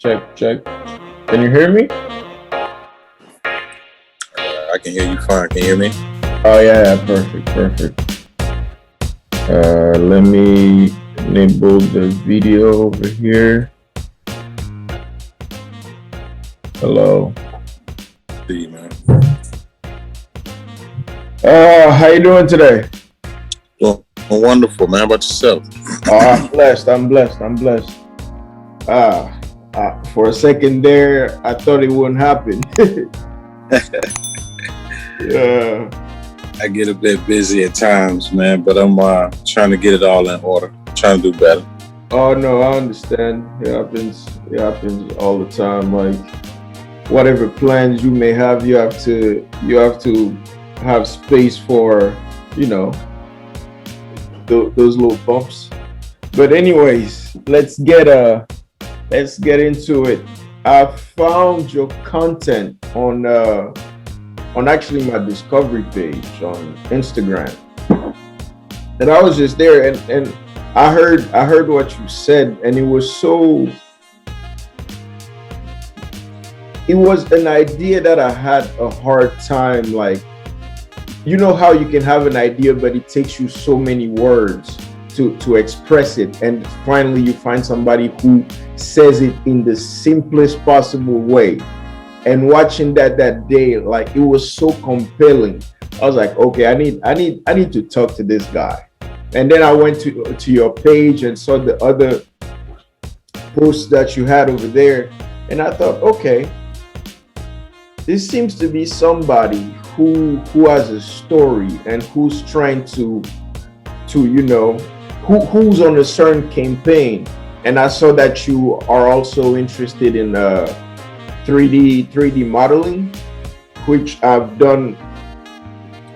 Check, check. Can you hear me? I can hear you fine. Can you hear me? Oh yeah, perfect, perfect. Let me enable the video over here. Hello. See you, man. How you doing today? Well, wonderful, man. How about yourself? I'm blessed. I'm blessed. I'm blessed. For a second there, I thought it wouldn't happen. Yeah. I get a bit busy at times, man, but I'm trying to get it all in order. Trying to do better. Oh no, I understand. It happens. It happens all the time. Like whatever plans you may have, you have to have space for, you know, those little bumps. But anyways, let's get into it. I found your content on actually my discovery page on Instagram, and I was just there, and I heard what you said, and it was an idea that I had a hard time, like, you know how you can have an idea but it takes you so many words to express it, and finally you find somebody who says it in the simplest possible way. And watching that day, like, it was so compelling. I was like, okay, I need to talk to this guy. And then I went to your page and saw the other posts that you had over there, and I thought, okay, this seems to be somebody who has a story and who's trying to who's on a certain campaign. And I saw that you are also interested in 3D modeling, which I've done.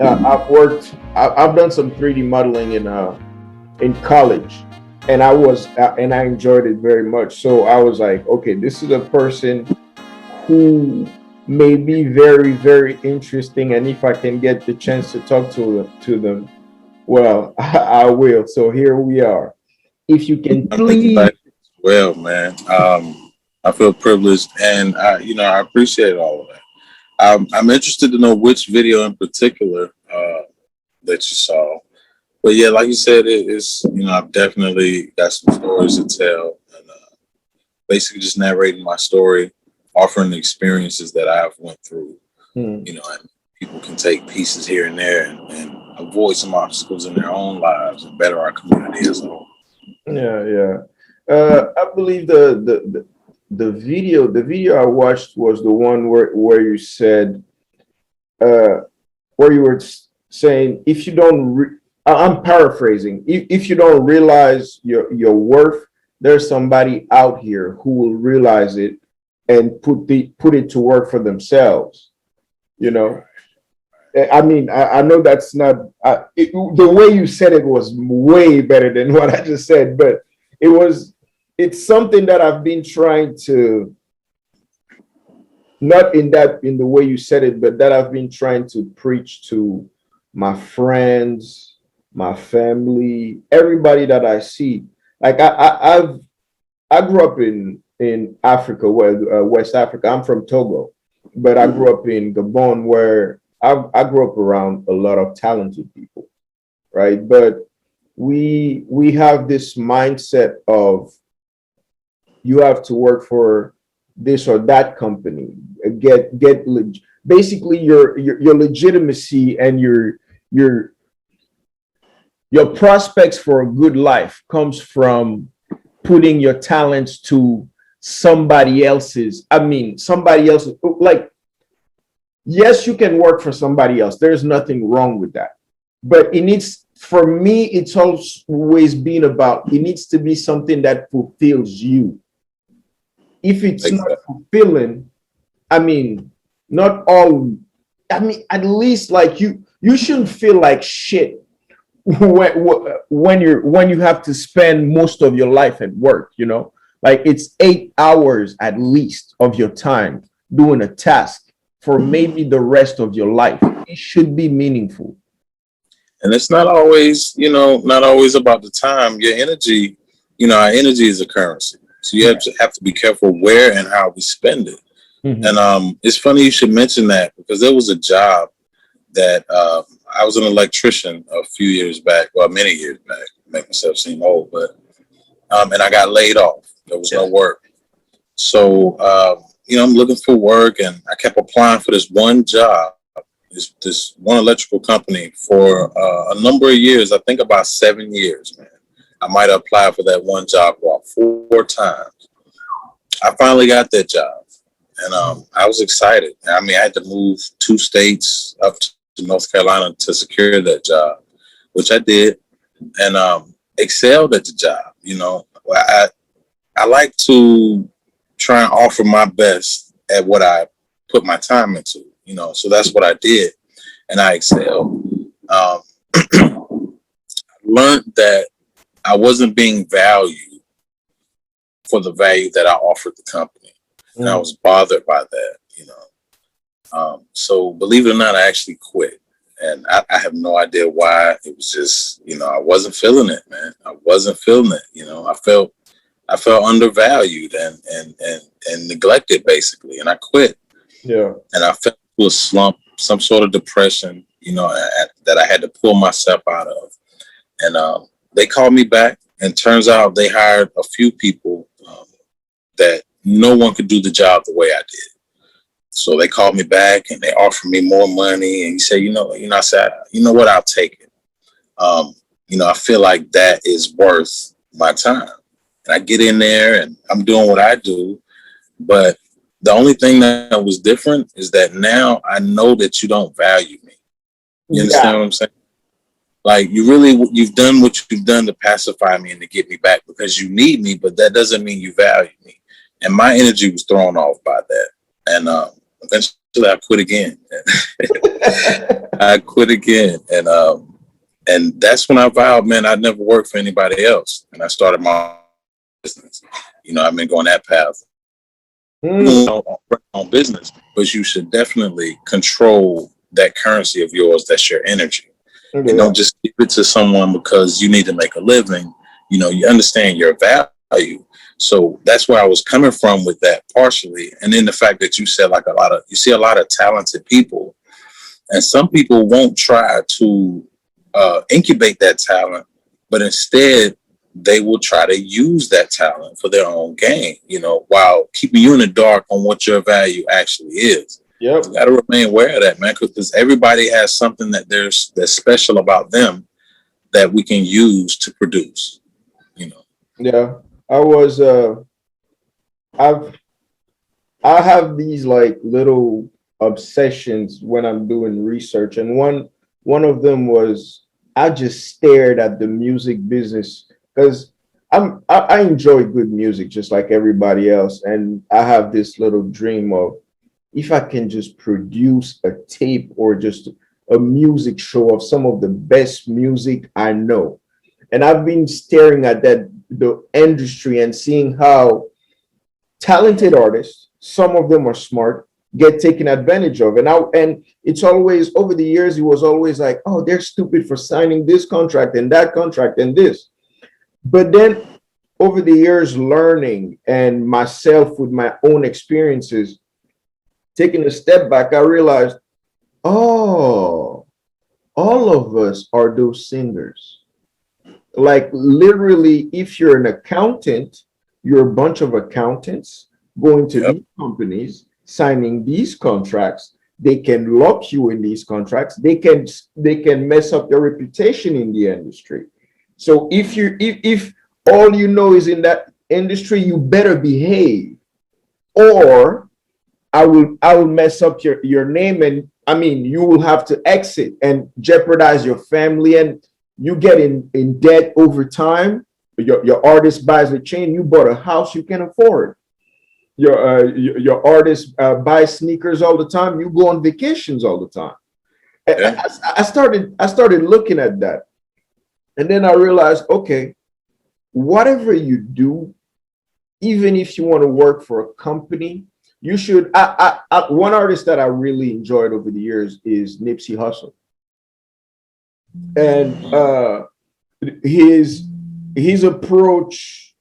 I've done some 3D modeling in college, and I enjoyed it very much. So I was like, okay, this is a person who may be very, very interesting, and if I can get the chance to talk to them, well, I will. So here we are. If you can I'm please. excited as well, man. I feel privileged, and I appreciate all of that. I'm interested to know which video in particular that you saw. But yeah, like you said, I've definitely got some stories to tell, and basically just narrating my story, offering the experiences that I've went through. Hmm. And people can take pieces here and there and avoid some obstacles in their own lives and better our community as a whole. Yeah, yeah. I believe the video I watched was the one where you said, uh, where you were saying, if you don't I'm paraphrasing, if you don't realize your worth, there's somebody out here who will realize it and put it to work for themselves. You know, I mean, I know that's not the way you said it was way better than what I just said, but it was it's something that I've been trying to, not in the way you said it, but that I've been trying to preach to my friends, my family, everybody that I see. Like I grew up in Africa, where West Africa. I'm from Togo, but I grew up in Gabon, where I grew up around a lot of talented people, right? But we have this mindset of, you have to work for this or that company, basically your legitimacy and your your prospects for a good life comes from putting your talents to somebody else's, like, yes, you can work for somebody else, there's nothing wrong with that, but for me, it's always been about, it needs to be something that fulfills you. If it's not Exactly. fulfilling, I mean, not all, I mean, at least, like, you shouldn't feel like shit when you have to spend most of your life at work, like, it's 8 hours at least of your time doing a task for maybe the rest of your life. It should be meaningful. And it's not always, not always about the time. Your energy, our energy is a currency. So you have to be careful where and how we spend it. Mhm. And it's funny you should mention that, because there was a job that I was an electrician a few years back, well, many years back, make myself seem old, but and I got laid off. There was no work. So, I'm looking for work, and I kept applying for this one job, this one electrical company for a number of years. I think about 7 years, man. I might have applied for that one job about 4 times. I finally got that job, and I was excited. I mean, I had to move 2 states up to North Carolina to secure that job, which I did, and excelled at the job. I like to try and offer my best at what I put my time into. So that's what I did, and I excelled. Learned that I wasn't being valued for the value that I offered the company, and I was bothered by that. So believe it or not, I actually quit, and I have no idea why. It was just, I wasn't feeling it, man. I wasn't feeling it. I felt undervalued and neglected, basically, and I quit. Yeah. And I fell into a slump, some sort of depression, that I had to pull myself out of. And they called me back, and turns out they hired a few people that no one could do the job the way I did. So they called me back, and they offered me more money. And he said, I said, you know what, I'll take it. I feel like that is worth my time. And I get in there, and I'm doing what I do. But the only thing that was different is that now I know that you don't value me. You understand what I'm saying? Like, you've done what you've done to pacify me and to get me back because you need me, but that doesn't mean you value me. And my energy was thrown off by that. And eventually I quit again. I quit again. And that's when I vowed, man, I'd never work for anybody else. And I started my own business. I've been going that path. On business, but you should definitely control that currency of yours. That's your energy. And don't just give it to someone because you need to make a living. You understand your value. So that's where I was coming from with that partially. And then the fact that you said, like, you see a lot of talented people, and some people won't try to incubate that talent, but instead they will try to use that talent for their own gain, while keeping you in the dark on what your value actually is. Yep. You got to remain aware of that, man, because everybody has something that's special about them that we can use to produce. Yeah. I have these like little obsessions when I'm doing research, and one of them was I just stared at the music business because I enjoy good music just like everybody else, and I have this little dream of if I can just produce a tape or just a music show of some of the best music I know. And I've been staring at the industry and seeing how talented artists, some of them are smart, get taken advantage of. And it's always, over the years, it was always like, oh, they're stupid for signing this contract and that contract and this. But then over the years, learning and myself with my own experiences, taking a step back, I realized, oh, all of us are those singers. Like, literally, if you're an accountant, you're a bunch of accountants going to these companies, signing these contracts. They can lock you in these contracts. They can mess up your reputation in the industry. So if all you know is in that industry, you better behave, or I will mess up your name, and I mean, you will have to exit and jeopardize your family, and you get in debt over time. Your artist buys a chain. You bought a house you can afford. Your artist buys sneakers all the time. You go on vacations all the time. Yeah. I started looking at that, and then I realized, okay, whatever you do, even if you want to work for a company, you should. One artist that I really enjoyed over the years is Nipsey Hussle, and his approach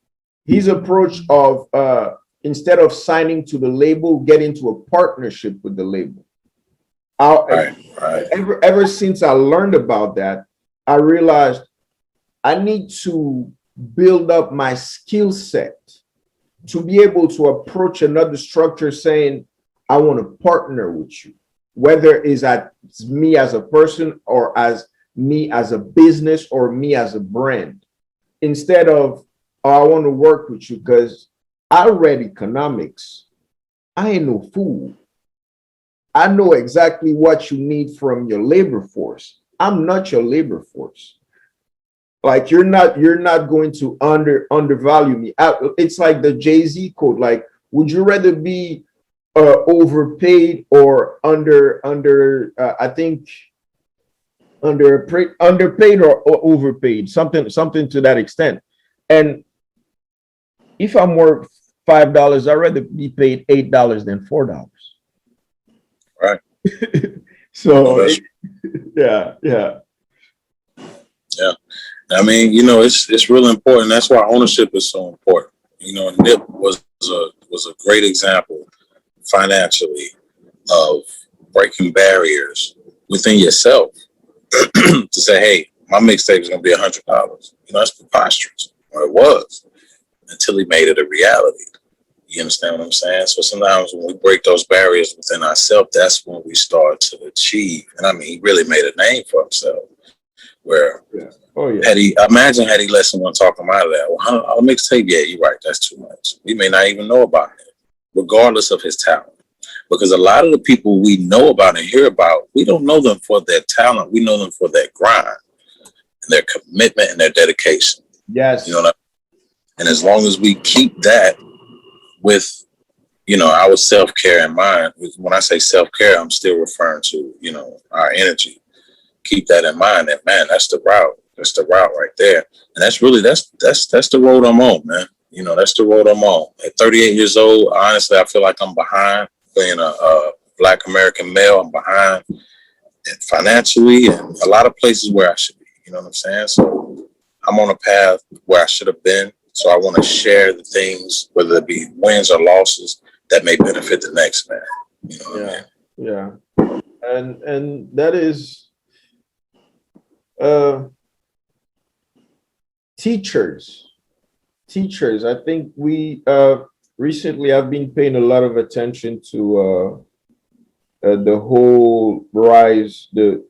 his approach of instead of signing to the label, get into a partnership with the label. Right, right. Ever since I learned about that, I realized I need to build up my skill set to be able to approach another structure saying, I want to partner with you, whether it's as me as a person or as me as a business or me as a brand, instead of, oh, I want to work with you because I read economics. I ain't no fool. I know exactly what you need from your labor force. I'm not your labor force. Like you're not going to undervalue me. It's like the Jay-Z quote. Like, would you rather be overpaid or I think underpaid or overpaid, something to that extent. And if I'm worth $5, I'd rather be paid $8 than $4. Right. So yeah. I mean, it's really important. That's why ownership is so important. Nip was a great example financially of breaking barriers within yourself to say, hey, my mixtape is going to be $100. That's preposterous. Or it was, until he made it a reality. You understand what I'm saying? So sometimes when we break those barriers within ourselves, that's when we start to achieve. And I mean, he really made a name for himself. Where had he let someone talk him out of that, well, I'll mixtape. Yeah, you're right. That's too much. We may not even know about it, regardless of his talent. Because a lot of the people we know about and hear about, we don't know them for their talent. We know them for their grind and their commitment and their dedication. Yes. You know what I mean? And as long as we keep that with, our self-care in mind, when I say self-care, I'm still referring to, our energy. Keep that in mind, and man, that's the route. That's the route right there. And that's the road I'm on, man. That's the road I'm on. At 38 years old, honestly, I feel like I'm behind being a Black American male. I'm behind financially and a lot of places where I should be. You know what I'm saying? So I'm on a path where I should have been. So I want to share the things, whether it be wins or losses, that may benefit the next man. You know what I mean? Yeah. And that is teachers. I think we recently I've been paying a lot of attention to the whole rise, the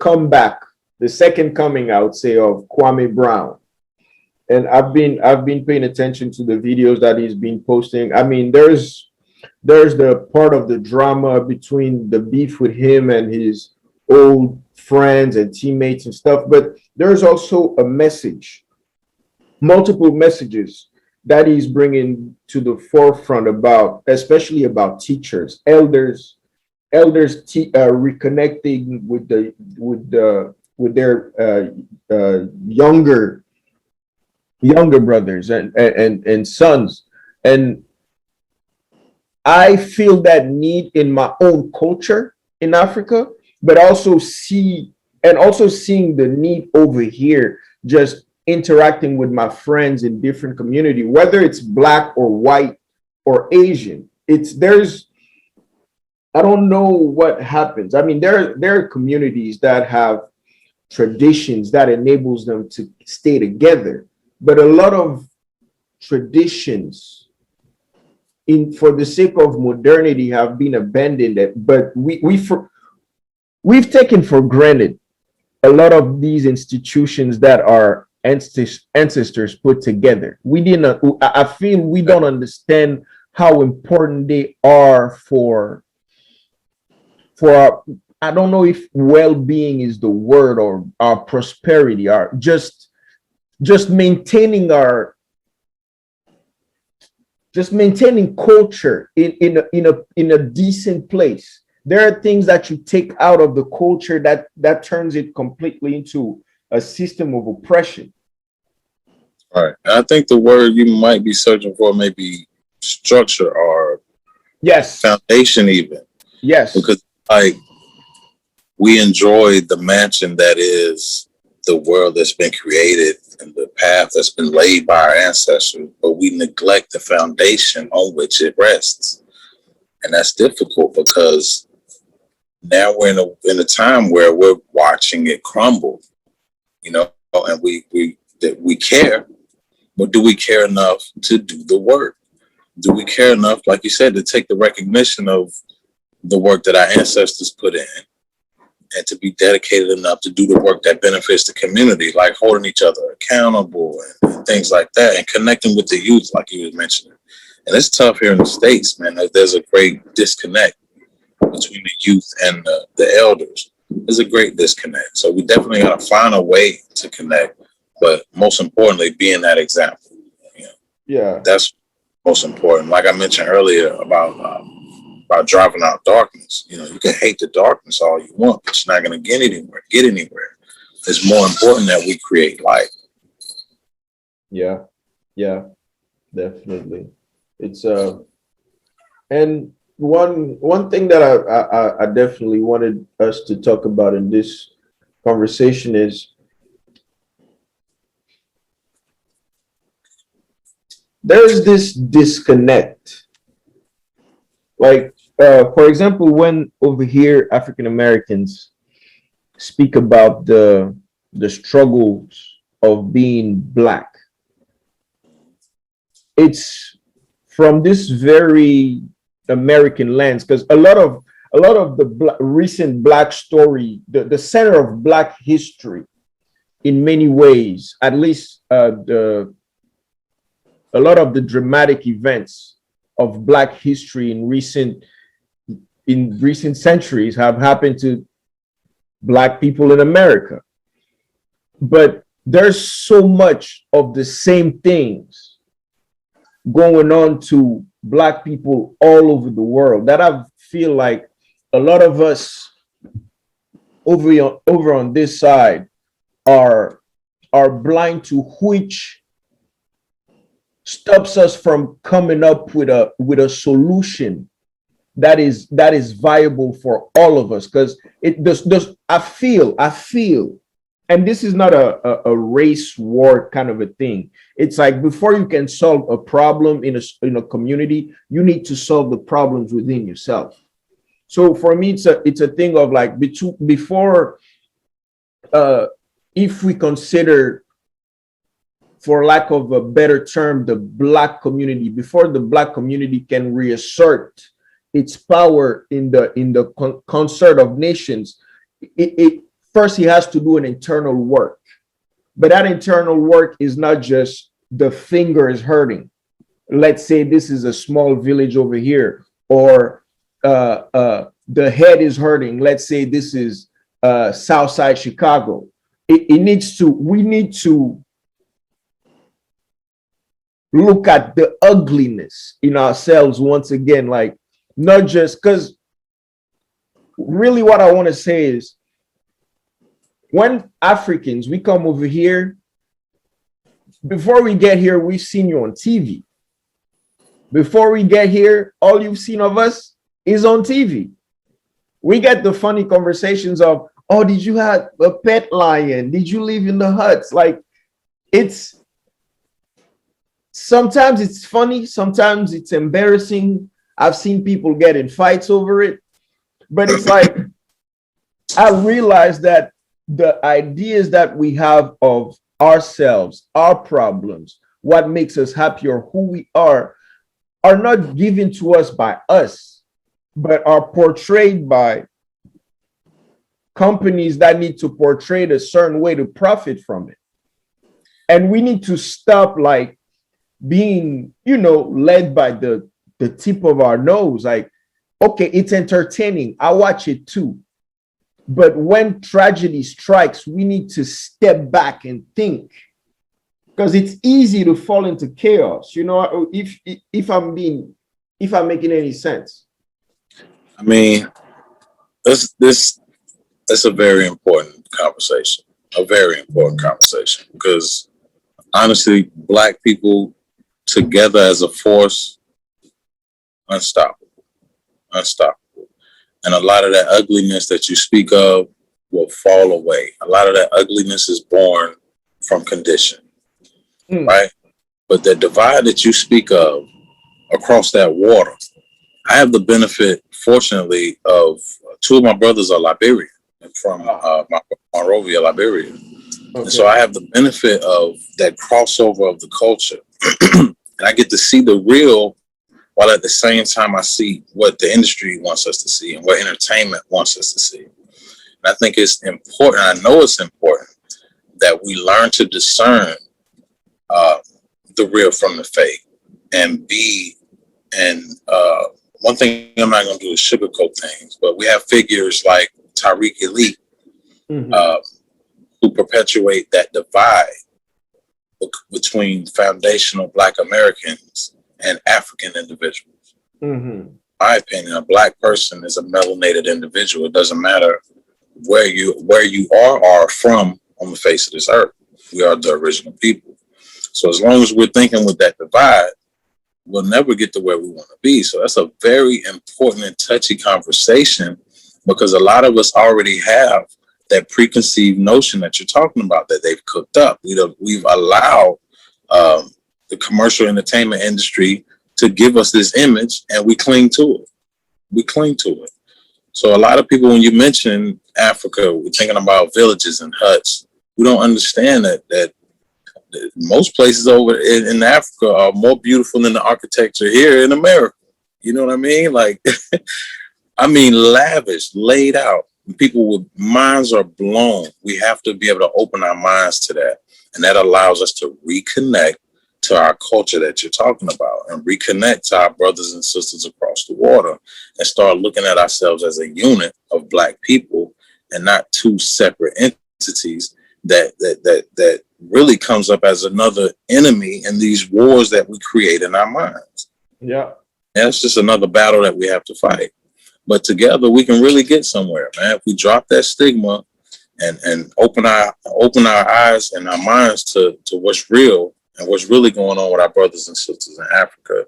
comeback, the second coming, I would say, of Kwame Brown. And I've been paying attention to the videos that he's been posting. I mean, there's the part of the drama between the beef with him and his old friends and teammates and stuff, but there's also a message, multiple messages that he's bringing to the forefront especially about teachers, elders reconnecting with their younger brothers and sons. And I feel that need in my own culture in Africa, but also seeing the need over here, just interacting with my friends in different community, whether it's Black or white or Asian. I don't know what happens. I mean, there are communities that have traditions that enables them to stay together, but a lot of traditions for the sake of modernity have been abandoned. But we've taken for granted a lot of these institutions that our ancestors put together. I feel we don't understand how important they are for our, I don't know if well-being is the word, or our prosperity, our just maintaining culture in a decent place. There are things that you take out of the culture that turns it completely into a system of oppression. All right. I think the word you might be searching for may be structure or foundation even. Yes. Because we enjoy the mansion that is the world that's been created and the path that's been laid by our ancestors, but we neglect the foundation on which it rests. And that's difficult because now we're in a time where we're watching it crumble, you know, and we care, but do we care enough to do the work? Do we care enough, like you said, to take the recognition of the work that our ancestors put in and to be dedicated enough to do the work that benefits the community, like holding each other accountable and things like that, and connecting with the youth, like you was mentioning. And it's tough here in the States, man. There's a great disconnect between the youth and the elders. There's a great disconnect. So we definitely got to find a way to connect, but most importantly, being that example. You know, Yeah. that's most important. Like I mentioned earlier about driving out darkness. You know, you can hate the darkness all you want, but you're not going to get anywhere. It's more important that we create light. Yeah. Yeah. Definitely. It's and one thing that I definitely wanted us to talk about in this conversation is there's this disconnect. Like, for example, when over here African Americans speak about the struggles of being black, it's from this very American lens, because a lot of the recent black story, the center of black history, in many ways, at least a lot of the dramatic events of black history in recent centuries have happened to black people in America. But there's so much of the same things going on to black people all over the world that I feel like a lot of us over on this side are blind to, which stops us from coming up with a solution that is viable for all of us. Because it does I feel, and this is not a race war kind of a thing. It's like, before you can solve a problem in a community, you need to solve the problems within yourself. So for me, it's a thing of like, before if we consider, for lack of a better term, the black community, before the black community can reassert its power in the concert of nations, it first, he has to do an internal work. But that internal work is not just the finger is hurting. Let's say this is a small village over here, or the head is hurting. Let's say this is Southside Chicago. We need to look at the ugliness in ourselves once again, like, not just because really what I want to say is, when Africans, we come over here, before we get here, we've seen you on TV. Before we get here, all you've seen of us is on TV. We get the funny conversations of, oh, did you have a pet lion? Did you live in the huts? Like, sometimes it's funny, sometimes it's embarrassing. I've seen people get in fights over it, but it's like, I realize that the ideas that we have of ourselves, our problems, what makes us happy, or who we are not given to us by us, but are portrayed by companies that need to portray it a certain way to profit from it. And we need to stop, like, being, led by the tip of our nose. Like, okay, it's entertaining, I watch it too. But when tragedy strikes, we need to step back and think, because it's easy to fall into chaos. If I'm making any sense. I mean, this it's a very important conversation. A very important conversation, because honestly, black people together as a force, unstoppable. And a lot of that ugliness that you speak of will fall away. A lot of that ugliness is born from condition. Mm. right? But the divide that you speak of across that water, I have the benefit, fortunately, of two of my brothers are Liberian from Ah, Monrovia, Liberia. And so okay. I have the benefit of that crossover of the culture. And I get to see the real while at the same time I see what the industry wants us to see and what entertainment wants us to see. And I think it's important, I know it's important that we learn to discern uh, the real from the fake and be, and one thing I'm not going to do is sugarcoat things, but we have figures like Tariq Elite Hmm. uh, who perpetuate that divide between foundational Black Americans and African individuals. Hmm. In my opinion, a Black person is a melanated individual. It doesn't matter where you are from on the face of this earth. We are the original people. So as long as we're thinking with that divide, we'll never get to where we want to be. So that's a very important and touchy conversation because a lot of us already have that preconceived notion that you're talking about that they've cooked up. We've allowed the commercial entertainment industry to give us this image and we cling to it. We cling to it. So a lot of people, when you mention Africa, we're thinking about villages and huts. We don't understand that most places over in Africa are more beautiful than the architecture here in America. You know what I mean? Like, I mean, lavish, laid out. People with minds are blown. We have to be able to open our minds to that. And that allows us to reconnect to our culture that you're talking about and reconnect to our brothers and sisters across the water and start looking at ourselves as a unit of Black people and not two separate entities that really comes up as another enemy in these wars that we create in our minds. Yeah. And it's just another battle that we have to fight. But together we can really get somewhere, man. If we drop that stigma and open our eyes and our minds to what's real and what's really going on with our brothers and sisters in Africa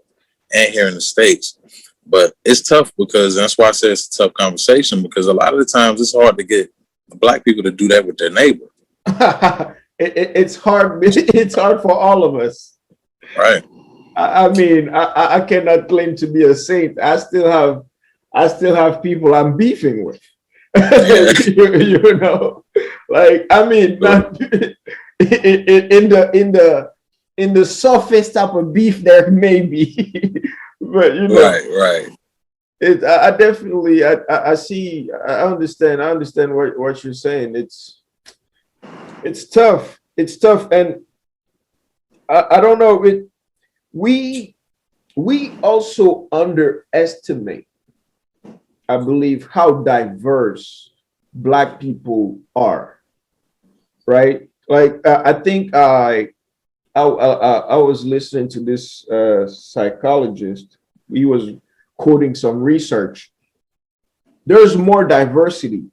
and here in the States. But it's tough because that's why I say it's a tough conversation because a lot of the times it's hard to get Black people to do that with their neighbor. It's hard. It's hard for all of us. Right. I mean, I cannot claim to be a saint. I still have people I'm beefing with. Yeah. You know, like I mean, not in the surface type of beef there may be, but you know, Right. Right. I definitely I see I understand what you're saying. It's tough. It's tough, and I don't know. We also underestimate, I believe, how diverse Black people are. Right? Like I think I was listening to this psychologist. He was quoting some research. There's more diversity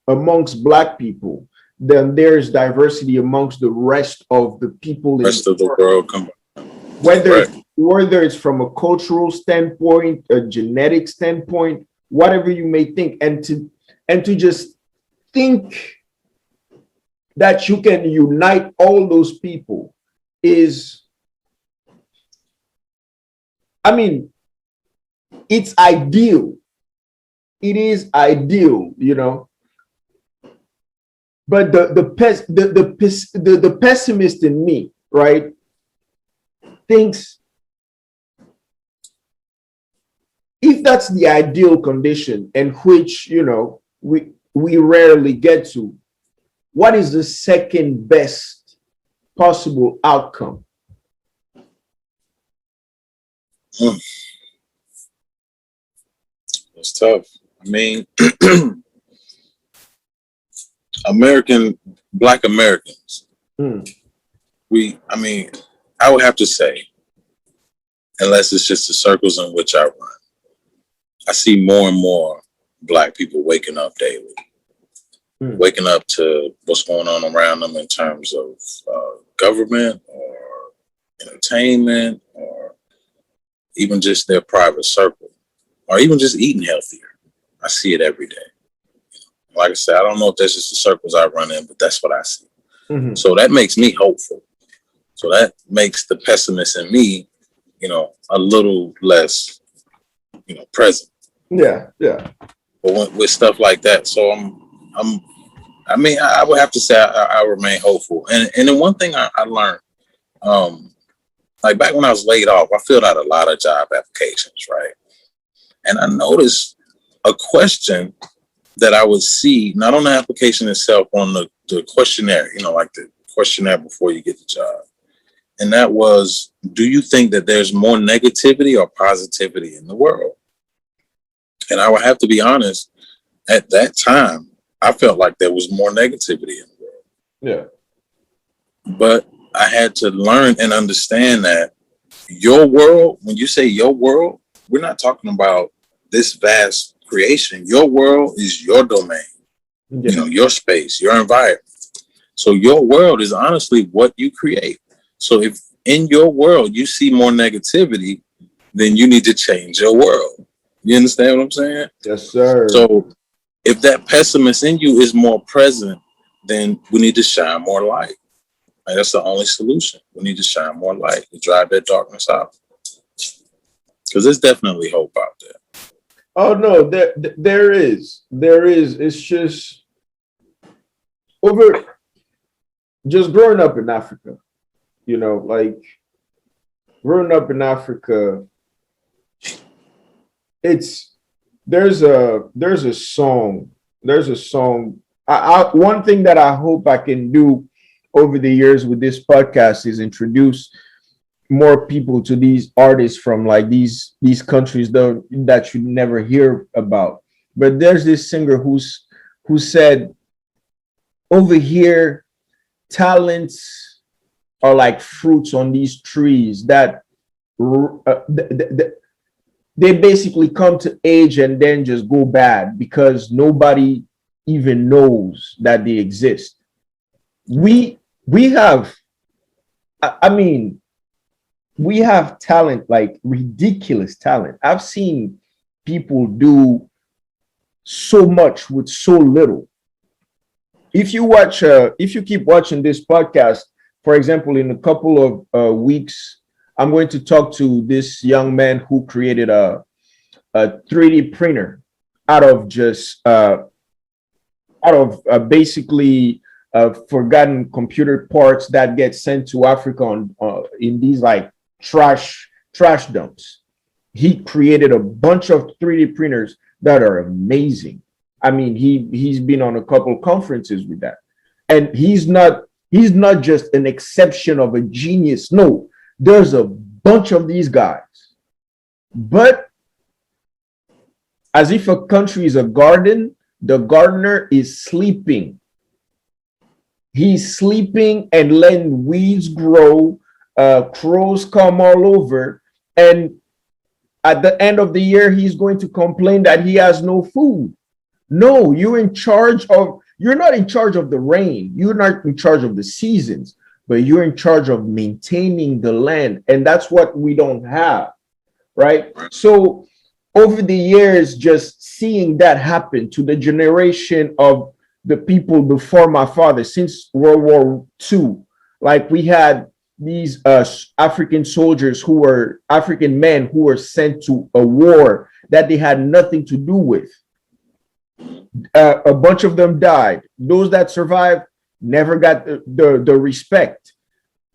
amongst Black people than there's diversity amongst the rest of the people in Rest the of the world. world come. Whether Right. whether it's from a cultural standpoint, a genetic standpoint, whatever you may think, and to just think that you can unite all those people is, I mean, it's ideal. It is ideal, you know. But the pessimist in me, right, thinks if that's the ideal condition and which, you know, we rarely get to, what is the second best possible outcome? It's tough. I mean, Black Americans, Hmm. I mean, I would have to say, unless it's just the circles in which I run, I see more and more Black people waking up daily, Hmm. waking up to what's going on around them in terms of government or entertainment or even just their private circle or even just eating healthier. I see it every day. Like I said, I don't know if that's just the circles I run in, but that's what I see. Mhm. So that makes me hopeful. So that makes the pessimist in me, a little less, present. Yeah, yeah. But with stuff like that, so I would have to say I remain hopeful. And then one thing I learned, like back when I was laid off, I filled out a lot of job applications, right? And I noticed a question that I would see, not on the application itself, on the questionnaire, like the questionnaire before you get the job. And that was, do you think that there's more negativity or positivity in the world? And I would have to be honest, at that time, I felt like there was more negativity in the world. Yeah. But I had to learn and understand that your world, when you say your world, we're not talking about this vast creation. Your world is your domain, your space, your environment. So your world is honestly what you create. So if in your world you see more negativity, then you need to change your world. You understand what I'm saying? Yes, sir. So if that pessimist in you is more present, then we need to shine more light. Like, that's the only solution. We need to shine more light to drive that darkness out. Because there's definitely hope out there. Oh no, there is. It's just just growing up in Africa, like growing up in Africa, there's a song. One thing that I hope I can do over the years with this podcast is introduce more people to these artists from like these countries that you never hear about. But there's this singer who said, over here, talents are like fruits on these trees that they basically come to age and then just go bad because nobody even knows that they exist. We have, I mean, we have talent, like ridiculous talent. I've seen people do so much with so little. If you keep watching this podcast, for example, in a couple of weeks, I'm going to talk to this young man who created a 3D printer out of basically forgotten computer parts that get sent to Africa in these like trash dumps. He created a bunch of 3D printers that are amazing. I mean, he's been on a couple conferences with that, and he's not just an exception of a genius. No, there's a bunch of these guys. But as if a country is a garden, the gardener is sleeping. He's sleeping and letting weeds grow. Crows come all over, and at the end of the year, he's going to complain that he has no food. No, you're not in charge of the rain. You're not in charge of the seasons, but you're in charge of maintaining the land. And that's what we don't have, right? So over the years, just seeing that happen to the generation of the people before my father, since World War II, like we had these African soldiers African men who were sent to a war that they had nothing to do with. A bunch of them died. Those that survived never got the respect.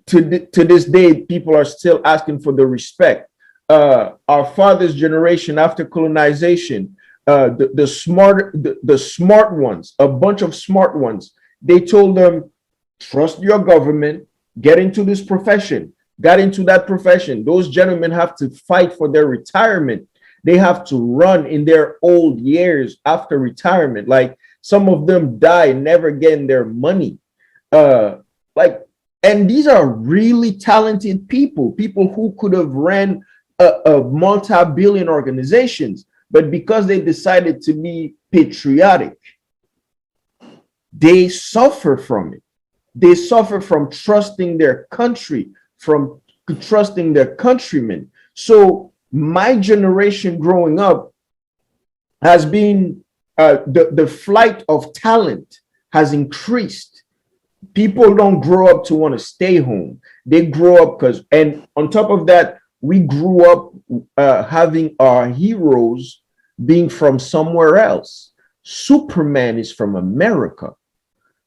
To this day, people are still asking for the respect. Our father's generation after colonization, the smart ones, a bunch of smart ones, they told them, trust your government, get into this profession, got into that profession. Those gentlemen have to fight for their retirement. They have to run in their old years after retirement. Like some of them die never getting their money. And these are really talented people who could have ran a multi-billion organizations, but because they decided to be patriotic, they suffer from it. They suffer from trusting their country, from trusting their countrymen. So my generation growing up has been the flight of talent has increased people don't grow up to want to stay home. They grow up because, and on top of that, we grew up having our heroes being from somewhere else. Superman is from America.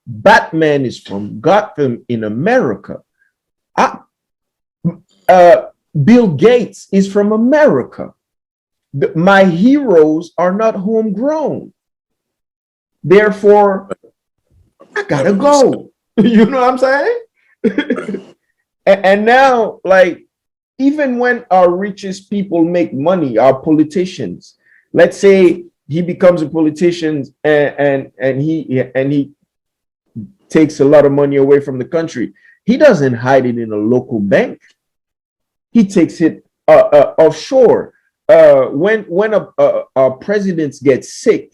Batman is from Gotham in America. I, uh, Bill Gates is from America. My heroes are not homegrown. Therefore, I gotta go. You know what I'm saying? And now, like, even when our richest people make money, our politicians, let's say he becomes a politician and he takes a lot of money away from the country, he doesn't hide it in a local bank. He takes it offshore. When a president gets sick,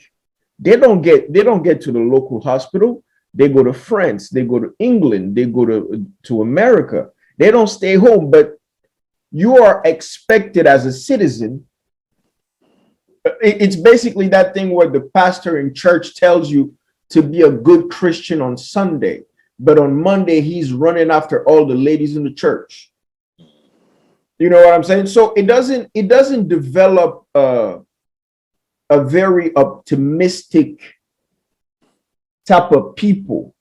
they don't get to the local hospital. They go to France, they go to England, they go to America. They don't stay home, but you are expected as a citizen. It's basically that thing where the pastor in church tells you to be a good Christian on Sunday, but on Monday he's running after all the ladies in the church. You know what I'm saying? So it doesn't develop a very optimistic type of people.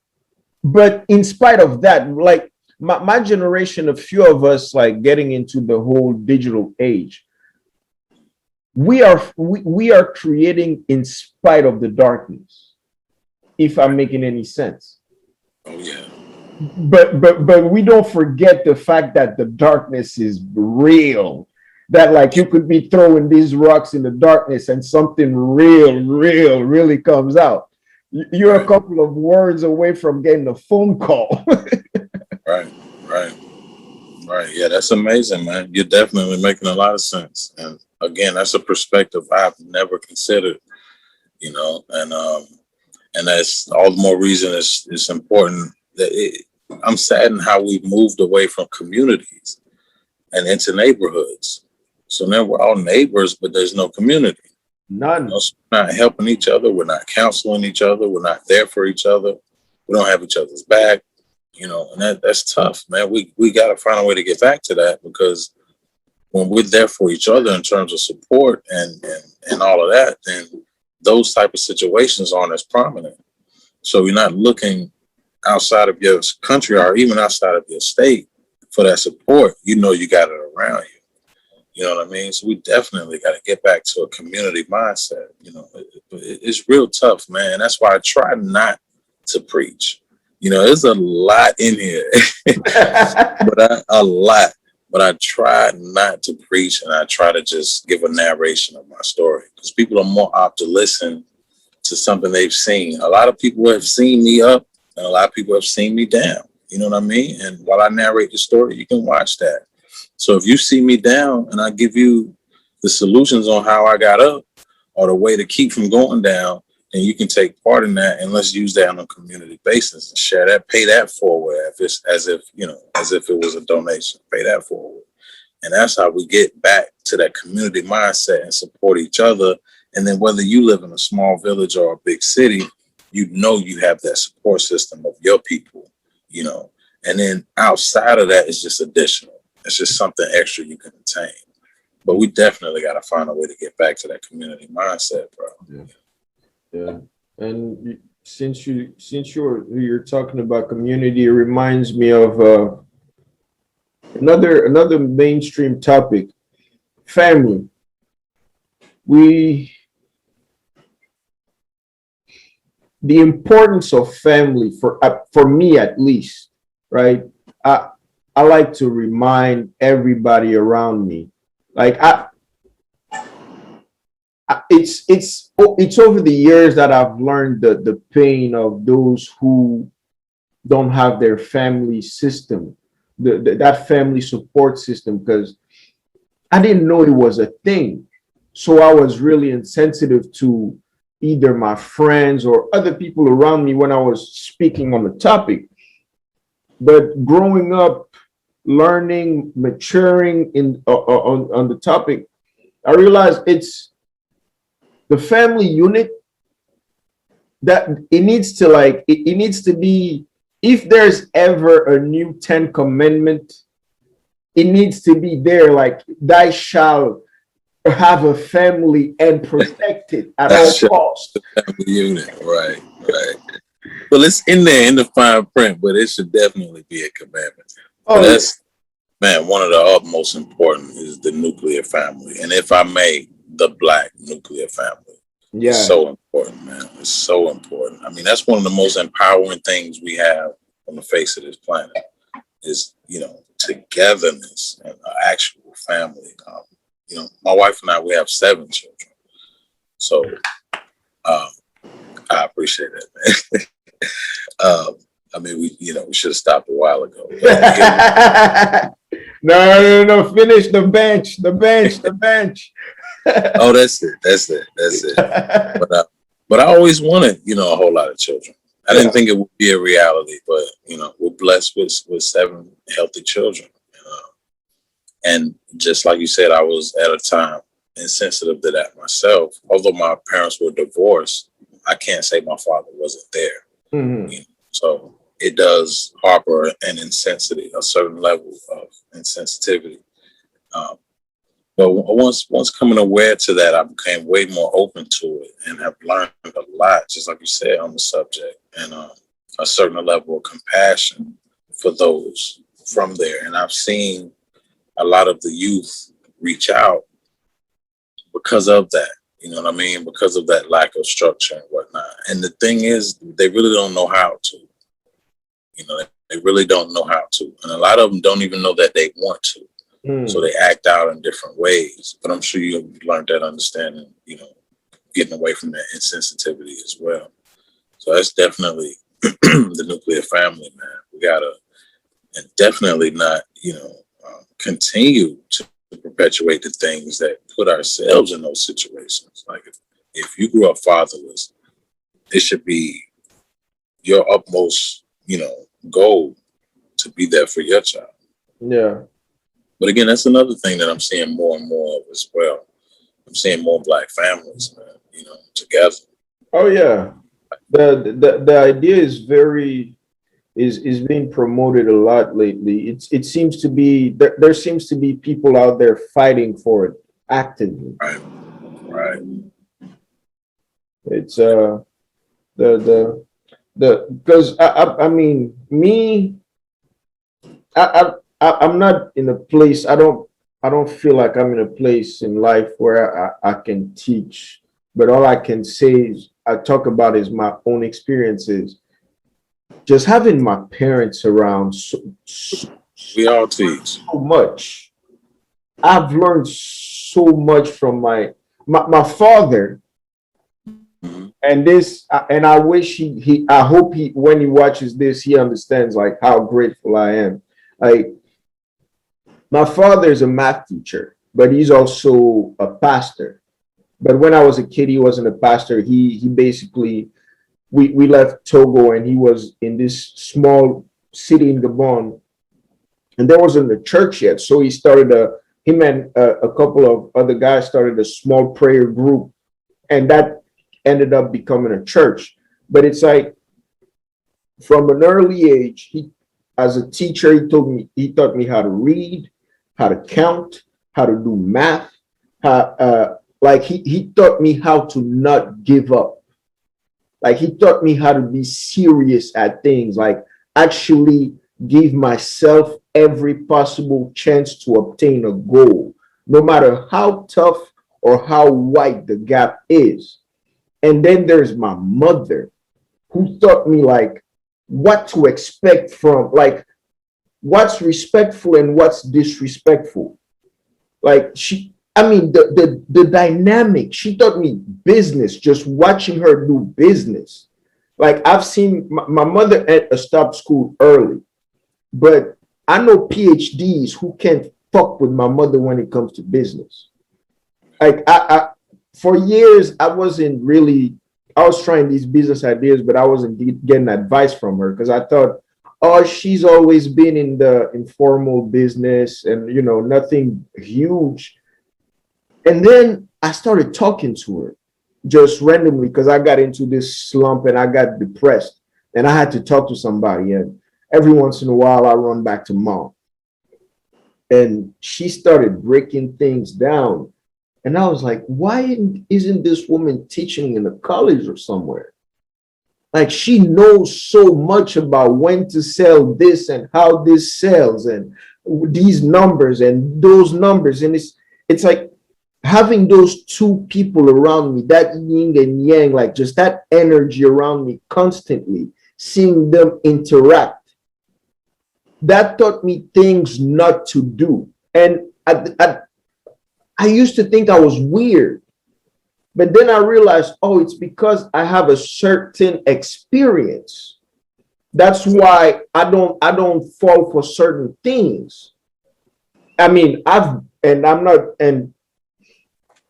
But in spite of that, like my generation, a few of us like getting into the whole digital age, we are creating in spite of the darkness, if I'm making any sense. Oh yeah. But we don't forget the fact that the darkness is real. That like you could be throwing these rocks in the darkness and something real really comes out. You're a couple of words away from getting a phone call. Right, right, right. Yeah, that's amazing, man. You're definitely making a lot of sense. And again, that's a perspective I've never considered, and that's all the more reason it's important that I'm saddened how we've moved away from communities and into neighborhoods. So now we're all neighbors, but there's no community. None. So we're not helping each other. We're not counseling each other. We're not there for each other. We don't have each other's back, and that's tough, man. We got to find a way to get back to that, because when we're there for each other in terms of support and all of that, then those type of situations aren't as prominent. So you're not looking outside of your country or even outside of your state for that support. You got it around you. You know what I mean? So we definitely got to get back to a community mindset. It's real tough, man. That's why I try not to preach. There's a lot in here, a lot. But I try not to preach, and I try to just give a narration of my story, because people are more apt to listen to something they've seen. A lot of people have seen me up, and a lot of people have seen me down. You know what I mean? And while I narrate the story, you can watch that. So if you see me down and I give you the solutions on how I got up or the way to keep from going down, then you can take part in that, and let's use that on a community basis and share that, pay that forward if it's as if it was a donation, pay that forward. And that's how we get back to that community mindset and support each other. And then whether you live in a small village or a big city, you have that support system of your people, and then outside of that, it's just additional. It's just something extra you can attain. But we definitely got to find a way to get back to that community mindset, bro. Yeah. And since you're talking about community, it reminds me of another mainstream topic: family. The importance of family for me at least, right? I like to remind everybody around me, like it's over the years that I've learned the pain of those who don't have their family system, that family support system, because I didn't know it was a thing. So I was really insensitive to either my friends or other people around me when I was speaking on the topic. But growing up, learning, maturing on the topic, I realized it's the family unit that it needs to be if there's ever a new 10 commandment, it needs to be there, like thy shall have a family and protect it at all That's just costs. family unit. Right, right. Well, it's in there in the fine print, but it should definitely be a commandment. But Oh that's, man, one of the utmost important is the nuclear family. And if I may, the Black nuclear family. It's yeah, so important, man. It's so important. I mean, that's one of the most empowering things we have on the face of this planet is, togetherness and an actual family. My wife and I, we have 7 children. So um, I appreciate that, man. I mean, we should have stopped a while ago. yeah. No. Finish the bench, the bench, the bench. Oh, that's it. But I always wanted, a whole lot of children. I didn't think it would be a reality, but we're blessed with 7 healthy children. And just like you said, I was at a time insensitive to that myself. Although my parents were divorced, I can't say my father wasn't there. Mm-hmm. So it does harbor an insensitivity, a certain level of insensitivity. But once coming aware to that, I became way more open to it and have learned a lot, just like you said, on the subject, and a certain level of compassion for those from there. And I've seen a lot of the youth reach out because of that. You know what I mean? Because of that lack of structure and whatnot. And the thing is, they really don't know how to. They really don't know how to. And a lot of them don't even know that they want to. So they act out in different ways. But I'm sure you learned that understanding, getting away from that insensitivity as well. So that's definitely the nuclear family, man. We gotta, and definitely not, continue to perpetuate the things that put ourselves in those situations. Like if you grew up fatherless, it should be your utmost, goal to be there for your child. Yeah. But again, that's another thing that I'm seeing more and more of as well. I'm seeing more Black families, man, together. Oh yeah. The idea is is being promoted a lot lately. It seems to be there seems to be people out there fighting for it actively. Right. It's the because I mean me, I'm not in a place, I don't feel like I'm in a place in life where I can teach, but all I can say is I talk about is my own experiences. Just having my parents around We all teach. so much. I've learned so much from my father. Mhm. And this, and I wish I hope when he watches this, he understands like how grateful I am. Like, my father is a math teacher, but he's also a pastor. But when I was a kid, he wasn't a pastor. He basically, we left Togo and he was in this small city in Gabon, and there wasn't a church yet. So him and a couple of other guys started a small prayer group, and that ended up becoming a church. But it's like from an early age, as a teacher, he taught me how to read, how to count, how to do math, like he taught me how to not give up. Like he taught me how to be serious at things, like actually give myself every possible chance to obtain a goal, no matter how tough or how wide the gap is. And then there's my mother, who taught me like what to expect from, like, what's respectful and what's disrespectful. Like I mean, the dynamic, she taught me business, just watching her do business. Like I've seen my mother at a stop school early, but I know PhDs who can't fuck with my mother when it comes to business. Like I for years I wasn't really, I was trying these business ideas, but I wasn't getting advice from her because I thought, oh, she's always been in the informal business and nothing huge. And then I started talking to her just randomly because I got into this slump and I got depressed. and I had to talk to somebody. And every once in a while, I run back to mom, and she started breaking things down. And I was like, why isn't this woman teaching in a college or somewhere? Like, she knows so much about when to sell this and how this sells and these numbers and those numbers. And it's like having those two people around me, that yin and yang, like just that energy around me constantly, seeing them interact, that taught me things not to do. And I used to think I was weird, but then I realized, oh, it's because I have a certain experience. That's why I don't fall for certain things. I mean, I'm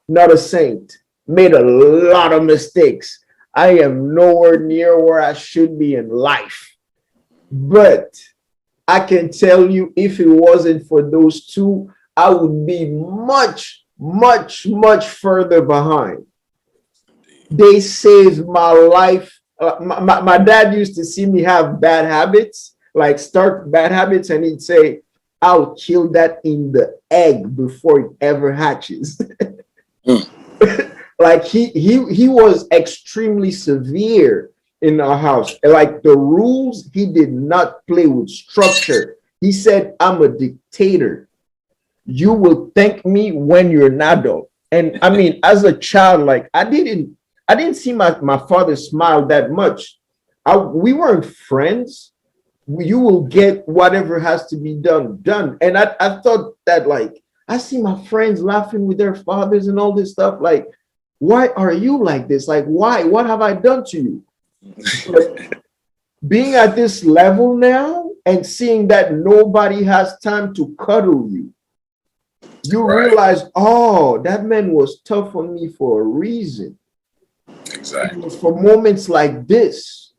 not a saint. Made a lot of mistakes. I am nowhere near where I should be in life. But I can tell you, if it wasn't for those two, I would be much, much, much further behind. They saved my life. My dad used to see me have bad habits, like start bad habits, and he'd say, I'll kill that in the egg before it ever hatches. Like he was extremely severe in our house. Like the rules, he did not play with structure. He said, I'm a dictator. You will thank me when you're an adult. And I mean, as a child, like I didn't see my father smile that much. We weren't friends. You will get whatever has to be done. And I thought that, like, I see my friends laughing with their fathers and all this stuff. Like, why are you like this? Like, why? What have I done to you? But being at this level now and seeing that nobody has time to cuddle you, you realize, oh, that man was tough on me for a reason. Exactly. It was for moments like this.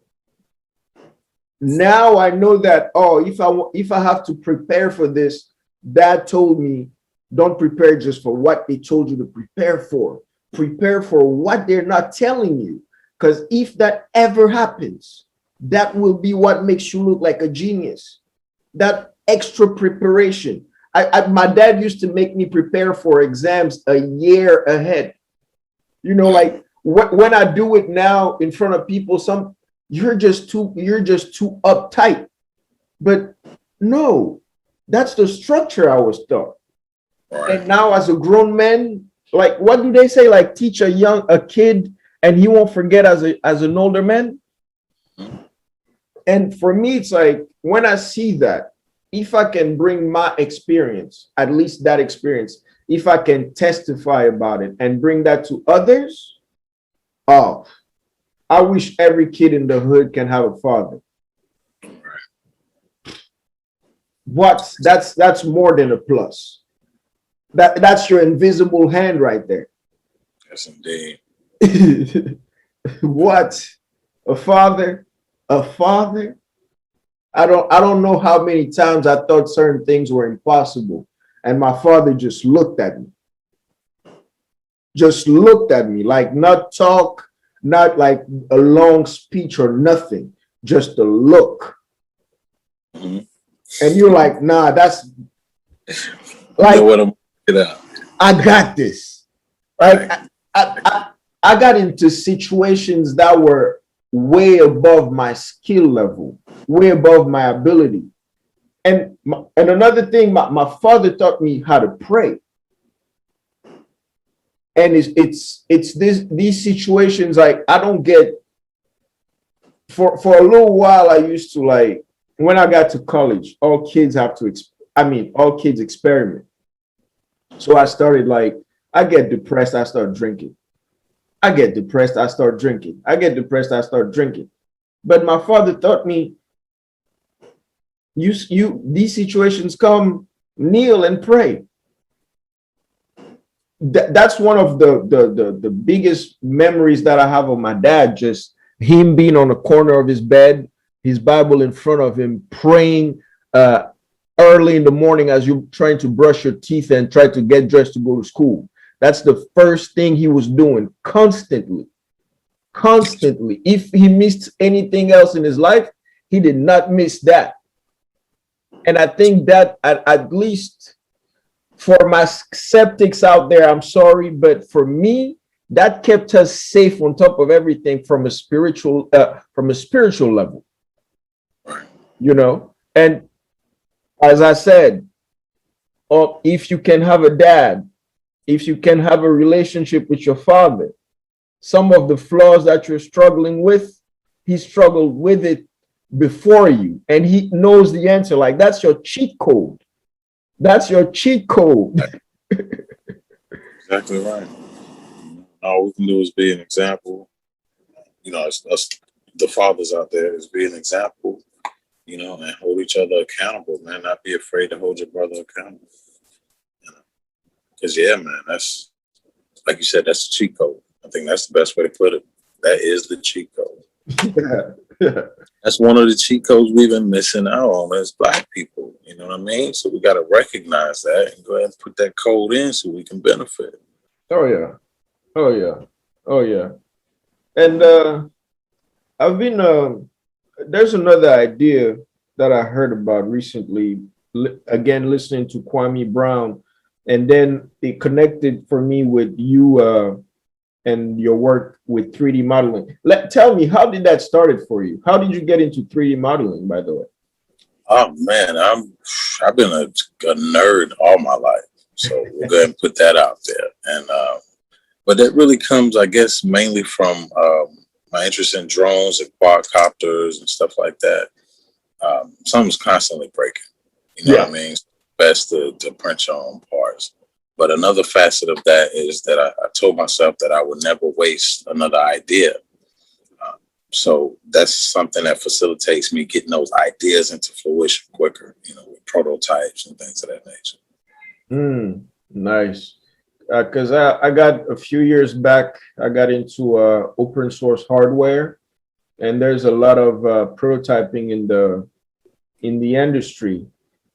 Now I know that, oh, if I have to prepare for this, dad told me, don't prepare just for what they told you to prepare for. Prepare for what they're not telling you. Because if that ever happens, that will be what makes you look like a genius. That extra preparation. My dad used to make me prepare for exams a year ahead. You know, like when I do it now in front of people, you're just too uptight. But no, that's the structure I was taught. Right. And now as a grown man, like, what do they say? Like, teach a kid and he won't forget as an older man. And for me, it's like, when I see that, if I can bring my experience, at least that experience, if I can testify about it and bring that to others, oh, I wish every kid in the hood can have a father. That's more than a plus. That's your invisible hand right there. Yes, indeed. What? A father? A father? I don't know how many times I thought certain things were impossible, and my father just looked at me. Just looked at me, like, not talk, not like a long speech or nothing, just a look. Mm-hmm. And you're like, nah, that's like, I got this. Like, I got into situations that were way above my skill level, way above my ability. And another thing, my father taught me how to pray. And it's these situations, like, I don't get. For a little while, I used to, like, when I got to college, all kids experiment. So I started, like, I get depressed, I start drinking. I get depressed, I start drinking. I get depressed, I start drinking. But my father taught me, these situations come, kneel and pray. That's one of the biggest memories that I have of my dad, just him being on the corner of his bed, his Bible in front of him, praying early in the morning as you're trying to brush your teeth and try to get dressed to go to school. That's the first thing he was doing constantly. constantly. If he missed anything else in his life, he did not miss that. And I think that at least for my skeptics out there, I'm sorry, but for me, that kept us safe on top of everything from a spiritual level, you know. And as I said, or if you can have a dad, if you can have a relationship with your father, some of the flaws that you're struggling with, he struggled with it before you, and he knows the answer. Like, that's your cheat code. That's your cheat code. Exactly right. All we can do is be an example. You know, us, the fathers out there, is be an example. You know, and hold each other accountable, man. Not be afraid to hold your brother accountable. Because yeah, man, that's like you said, that's the cheat code. I think that's the best way to put it. That is the cheat code. That's one of the cheat codes we've been missing out on as Black people. You know what I mean? So we got to recognize that and go ahead and put that code in so we can benefit. Oh yeah, oh yeah, oh yeah. And I've been there's another idea that I heard about recently. Again, listening to Kwame Brown, and then it connected for me with you and your work with 3D modeling. Tell me, how did that started for you? How did you get into 3D modeling, by the way? Oh man, I've been a nerd all my life, so we'll go ahead and put that out there. And but that really comes, I guess, mainly from my interest in drones and quadcopters and stuff like that. Something's constantly breaking. You know what I mean? It's best to print your own parts. But another facet of that is that I told myself that I would never waste another idea. So that's something that facilitates me getting those ideas into fruition quicker, you know, with prototypes and things of that nature. Nice. Because I got a few years back, I got into open source hardware, and there's a lot of prototyping in the industry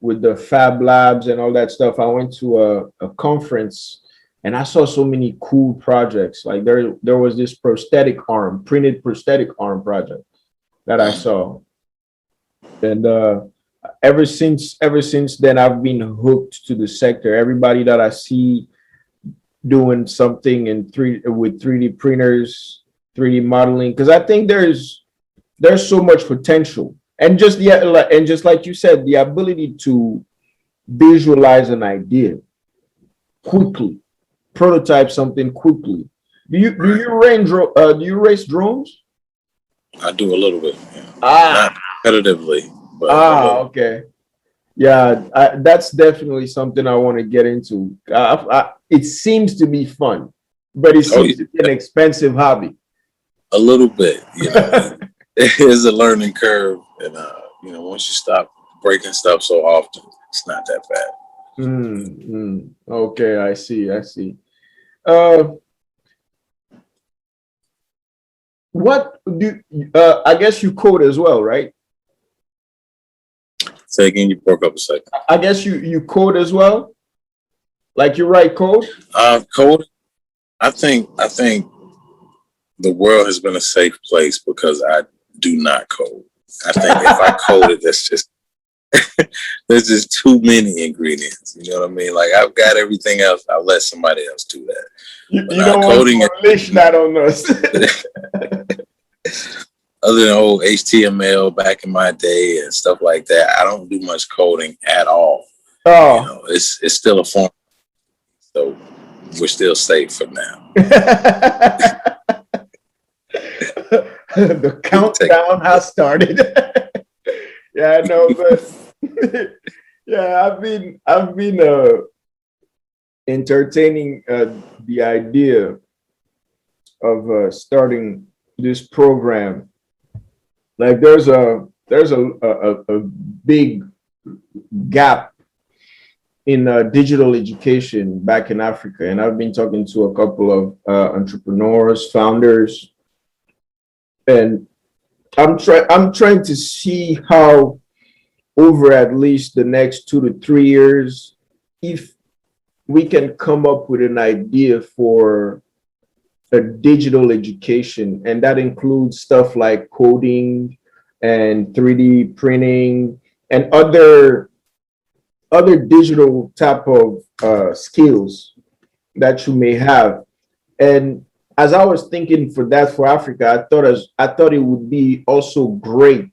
with the Fab Labs and all that stuff. I went to a conference and I saw so many cool projects. Like there was this printed prosthetic arm project that I saw. And ever since then, I've been hooked to the sector. Everybody that I see doing something with 3D printers, 3D modeling, because I think there's so much potential. And just like you said, the ability to visualize an idea quickly, prototype something quickly. Do you race drones? I do a little bit, not competitively, but okay. Yeah, that's definitely something I want to get into. It seems to be fun, but it seems to be an expensive hobby. A little bit, you know. It is a learning curve, and you know, once you stop breaking stuff so often, it's not that bad. Okay, I see. What do I guess you code as well, right? Say again, you broke up a second. I guess you code as well, like you write code. Code. I think the world has been a safe place because I do not code. I think if I coded, that's just there's just too many ingredients. You know what I mean? Like, I've got everything else. I'll let somebody else do that. You don't coding want to unleash that on us. Other than old HTML back in my day and stuff like that, I don't do much coding at all. Oh, you know, it's still a form, so we're still safe for now. The countdown has started. Yeah, I know, but yeah, I've been entertaining the idea of starting this program. Like, there's a big gap in digital education back in Africa, and I've been talking to a couple of entrepreneurs, founders, and I'm trying to see how, over at least the next 2 to 3 years, if we can come up with an idea for a digital education, and that includes stuff like coding and 3D printing and other digital type of skills that you may have. And as I was thinking for that for Africa, I thought it would be also great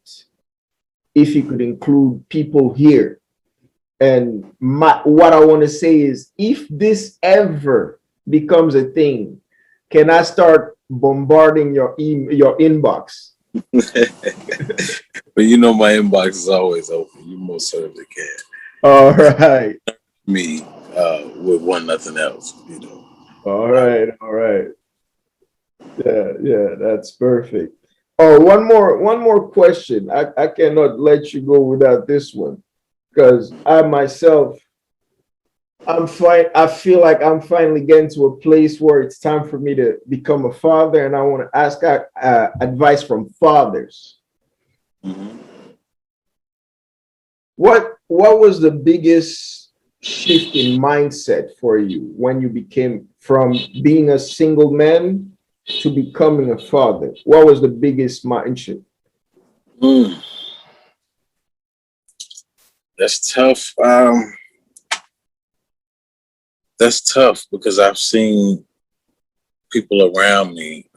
if you could include people here. And what I want to say is, if this ever becomes a thing, can I start bombarding your inbox? But you know, my inbox is always open. You most certainly can. All right. Me, with one nothing else, you know. All right. All right. Yeah, yeah, that's perfect. Oh, one more question. I cannot let you go without this one because I myself, I'm fine. I feel like I'm finally getting to a place where it's time for me to become a father, and I want to ask advice from fathers. Mhm. What was the biggest shift in mindset for you when you became from being a single man to becoming a father? What was the biggest mindset? Mm, that's tough. That's tough because I've seen people around me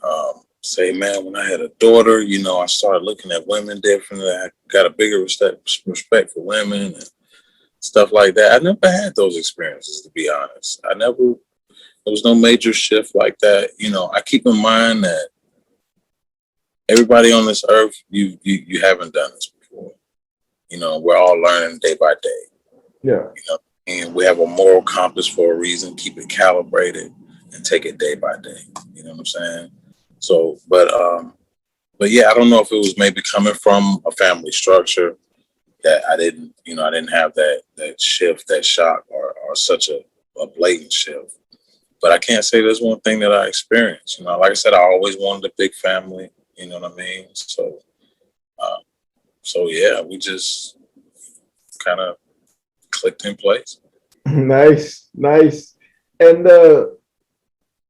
say, man, when I had a daughter, you know, I started looking at women differently. I got a bigger respect for women and stuff like that. I never had those experiences, to be honest. There was no major shift like that. You know, I keep in mind that everybody on this earth, you haven't done this before. You know, we're all learning day by day. Yeah. You know, and we have a moral compass for a reason. Keep it calibrated and take it day by day. You know what I'm saying? So, but yeah, I don't know if it was maybe coming from a family structure that I didn't have that shift, that shock, or such a blatant shift. But I can't say there's one thing that I experienced. You know, like I said, I always wanted a big family. You know what I mean? Uh, so yeah, we just kind of clicked in place. Nice, nice. And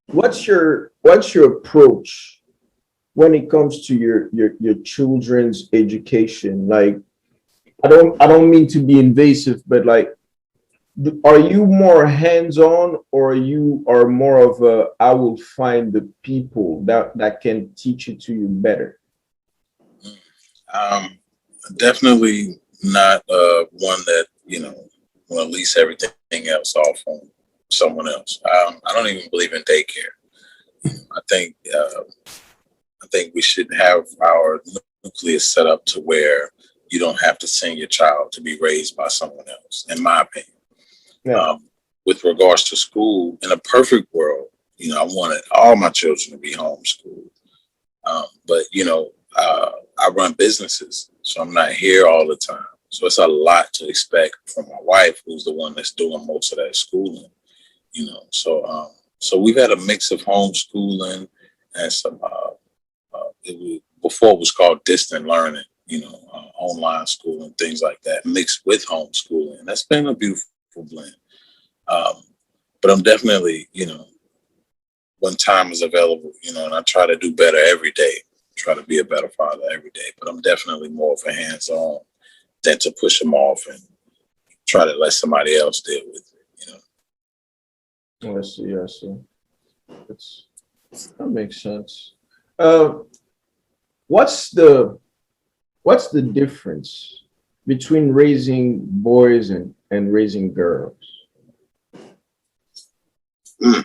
what's your approach when it comes to your children's education? Like, I don't mean to be invasive, but like, are you more hands-on, or you are more of a I will find the people that can teach it to you better? Um, Definitely not one that will lease everything else off on someone else. I don't even believe in daycare. I think I think we should have our nucleus set up to where you don't have to send your child to be raised by someone else. In my opinion, Yeah. with regards to school, in a perfect world, I wanted all my children to be homeschooled. But I run businesses, so I'm not here all the time. So it's a lot to expect from my wife, who's the one that's doing most of that schooling. So we've had a mix of homeschooling and some. Before it was called distant learning, online school and things like that, mixed with homeschooling. And that's been a beautiful blend. Um, but I'm definitely, when time is available, and I try to do better every day, try to be a better father every day. But I'm definitely more of a hands-on than to push them off and try to let somebody else deal with it. I see. I see. It's, that makes sense. Uh, what's the difference between raising boys and raising girls? Mm,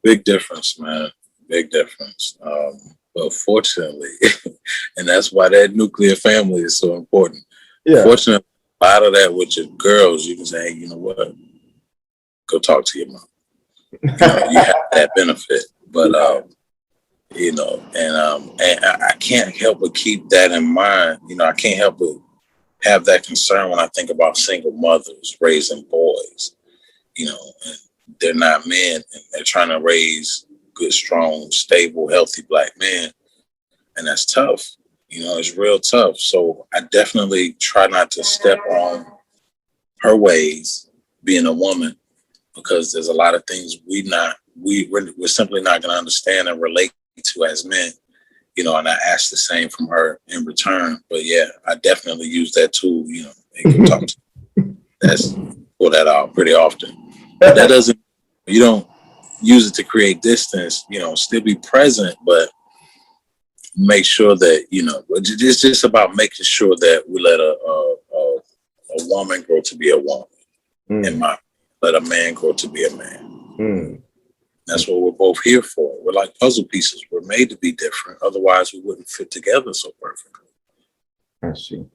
big difference, man. Big difference. But fortunately, and that's why that nuclear family is so important. Yeah. Fortunately, a lot of that with your girls, you can say, hey, you know what? Go talk to your mom. You have that benefit. But and I can't help but keep that in mind. I can't help but have that concern when I think about single mothers raising boys. And they're not men, and they're trying to raise good, strong, stable, healthy black men, and that's tough. It's real tough. So I definitely try not to step on her ways, being a woman, because there's a lot of things we're simply not going to understand and relate to as men, you know, and I ask the same from her in return. But yeah, I definitely use that tool, you know, and can talk to that's pull that out pretty often. But that doesn't, you don't use it to create distance, you know, still be present, but make sure that, you know, it's just about making sure that we let a woman grow to be a woman, and let a man grow to be a man. That's what we're both here for. We're like puzzle pieces. We're made to be different. Otherwise, we wouldn't fit together so perfectly. I see.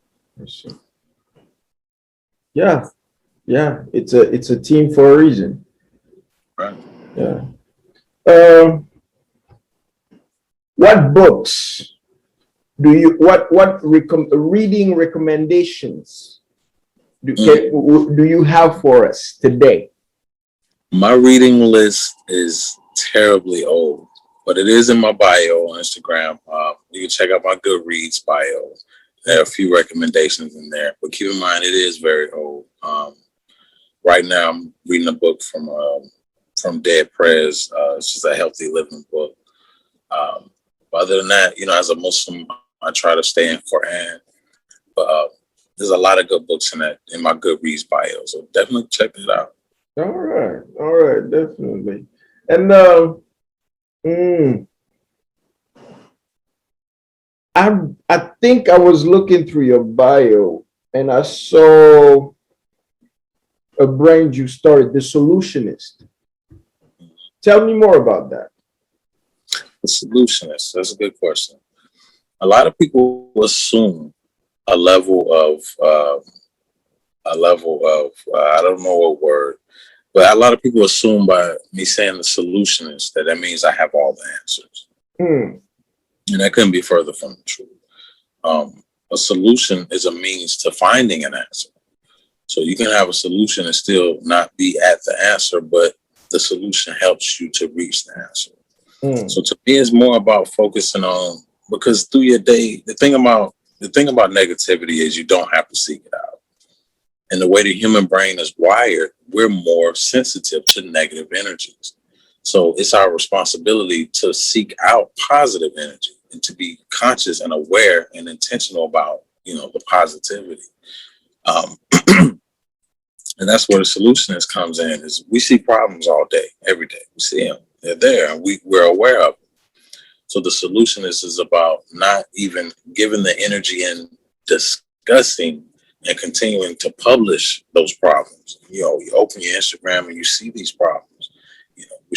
Yeah. It's a team for a reason. Right. Yeah. What books do you reading recommendations do you have for us today? My reading list is terribly old, but it is in my bio on Instagram. You can check out my Goodreads bio. There are a few recommendations in there, but keep in mind it is very old. Right now, I'm reading a book from Dead Prez. It's just a healthy living book. Other than that, you know, as a Muslim, I try to stay in Quran. But there's a lot of good books in my Goodreads bio, so definitely check it out. All right, definitely. And I think I was looking through your bio and I saw a brand you started, The Solutionist. Tell me more about that. The Solutionist, that's a good question. A lot of people assume a level of I don't know what word, but a lot of people assume by me saying the solutionist that means I have all the answers. And that couldn't be further from the truth. A solution is a means to finding an answer. So you can have a solution and still not be at the answer, but the solution helps you to reach the answer. So to me, it's more about focusing on, because through your day, the thing about negativity is you don't have to seek it out. And the way the human brain is wired, we're more sensitive to negative energies. So it's our responsibility to seek out positive energy and to be conscious and aware and intentional about, you know, the positivity. And that's where the solutionist comes in. Is we see problems all day, every day. We see them, they're there, and we're aware of them. So the solutionist is about not even giving the energy in discussing and continuing to publish those problems. You know, you open your Instagram and you see these problems. You know, we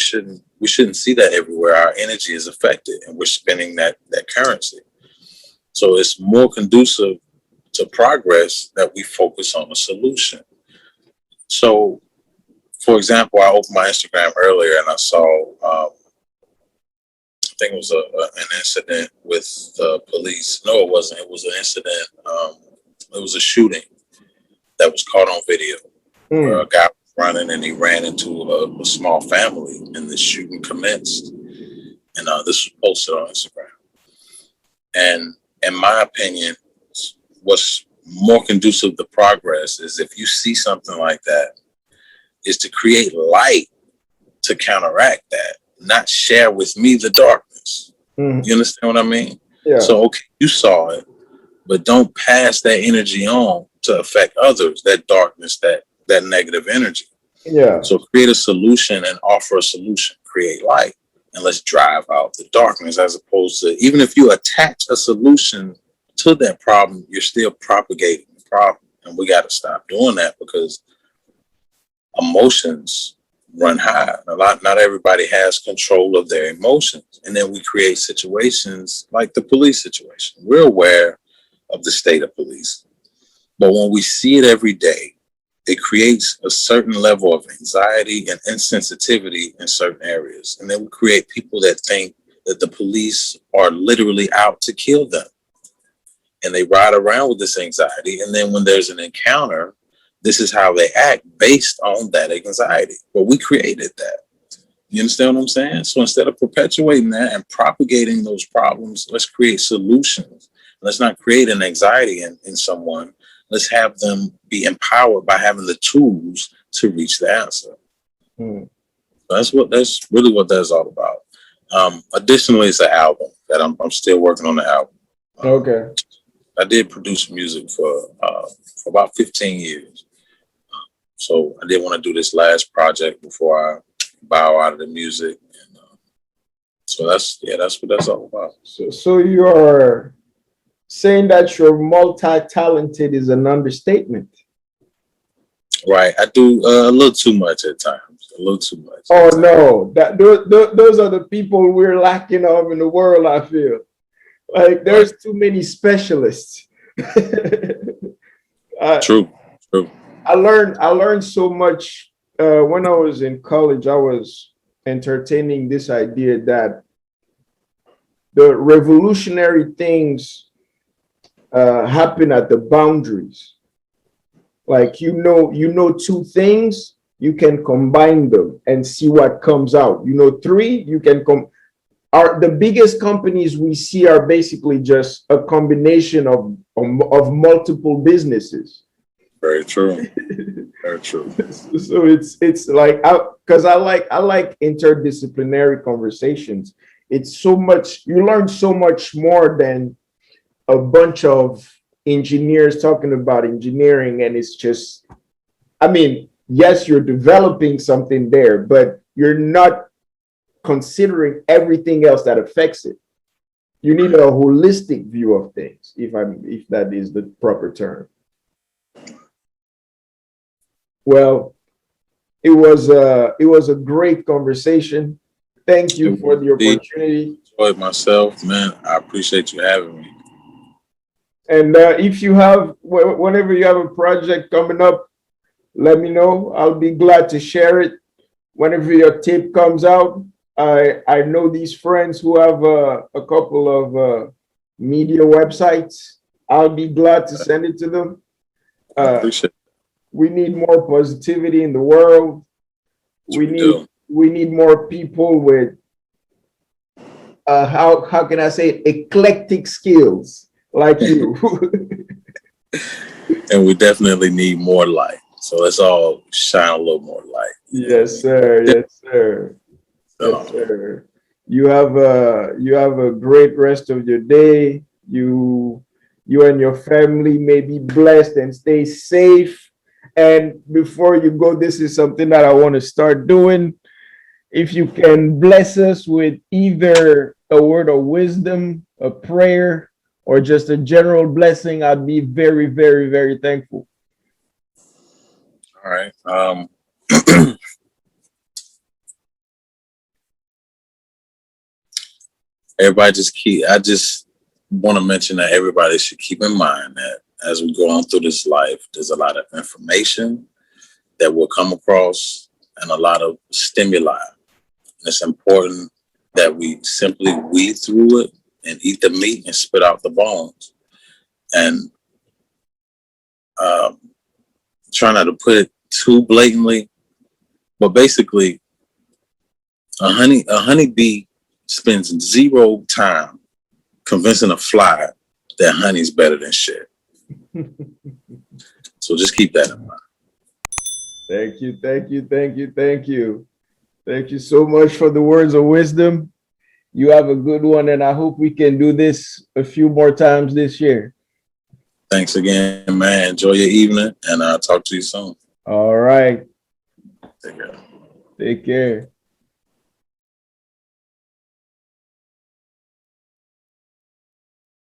shouldn't see that everywhere. Our energy is affected and we're spending that currency. So it's more conducive to progress that we focus on a solution. So, for example, I opened my Instagram earlier and I saw, I think it was an incident with the police. No, it wasn't. It was an incident. It was a shooting that was caught on video. Where a guy was running and he ran into a small family and the shooting commenced. And this was posted on Instagram. And in my opinion, what's more conducive to progress is if you see something like that, is to create light to counteract that, not share with me the darkness. You understand what I mean? Yeah. So, okay, you saw it, but don't pass that energy on to affect others, that darkness, that negative energy. Yeah. So create a solution and offer a solution, create light, and let's drive out the darkness, as opposed to, even if you attach a solution to that problem, you're still propagating the problem. And we got to stop doing that because emotions run high. Not everybody has control of their emotions. And then we create situations like the police situation. We're aware of the state of police, but when we see it every day, it creates a certain level of anxiety and insensitivity in certain areas. And then we create people that think that the police are literally out to kill them. And they ride around with this anxiety. And then when there's an encounter, this is how they act based on that anxiety. But we created that. You understand what I'm saying? So instead of perpetuating that and propagating those problems, let's create solutions. Let's not create an anxiety in someone. Let's have them be empowered by having the tools to reach the answer. That's really what that's all about. Additionally, it's an album that I'm still working on the album. Okay. I did produce music for about 15 years. So I did want to do this last project before I bow out of the music. And, so that's what that's all about. So you're saying that you're multi-talented is an understatement. Right. I do a little too much at times. A little too much. Oh no, those are the people we're lacking of in the world. I feel like there's too many specialists. True. True. I learned so much when I was in college. I was entertaining this idea that the revolutionary things happen at the boundaries. Like you know two things, you can combine them and see what comes out. You know three, you can come. The biggest companies we see are basically just a combination of multiple businesses. Very true. Very true. So it's like because I like interdisciplinary conversations. It's so much you learn so much more than a bunch of engineers talking about engineering, and it's just, I mean, yes, you're developing something there, but you're not considering everything else that affects it. You need a holistic view of things, if that is the proper term. Well, it was a great conversation. Thank you for the opportunity. Enjoyed myself, man. I appreciate you having me. And if you have, whenever you have a project coming up, let me know. I'll be glad to share it. Whenever your tape comes out, I know these friends who have a couple of media websites. I'll be glad to send it to them. I appreciate it. We need more positivity in the world. We need more people with how can I say it? Eclectic skills like you. And we definitely need more light. So let's all shine a little more light. Yes, sir. Yes, sir. Yes, sir. You have a great rest of your day. You and your family may be blessed and stay safe. And before you go, this is something that I want to start doing. If you can bless us with either a word of wisdom, a prayer, or just a general blessing, I'd be very, very, very thankful. All right. Everybody I just want to mention that everybody should keep in mind that as we go on through this life, there's a lot of information that we'll come across and a lot of stimuli. And it's important that we simply weed through it and eat the meat and spit out the bones. And try not to put it too blatantly, but basically a honeybee spends zero time convincing a fly that honey's better than shit. So just keep that in mind. Thank you, thank you, thank you, thank you. Thank you so much for the words of wisdom. You have a good one, and I hope we can do this a few more times this year. Thanks again, man. Enjoy your evening, and I'll talk to you soon. All right. Take care. Take care.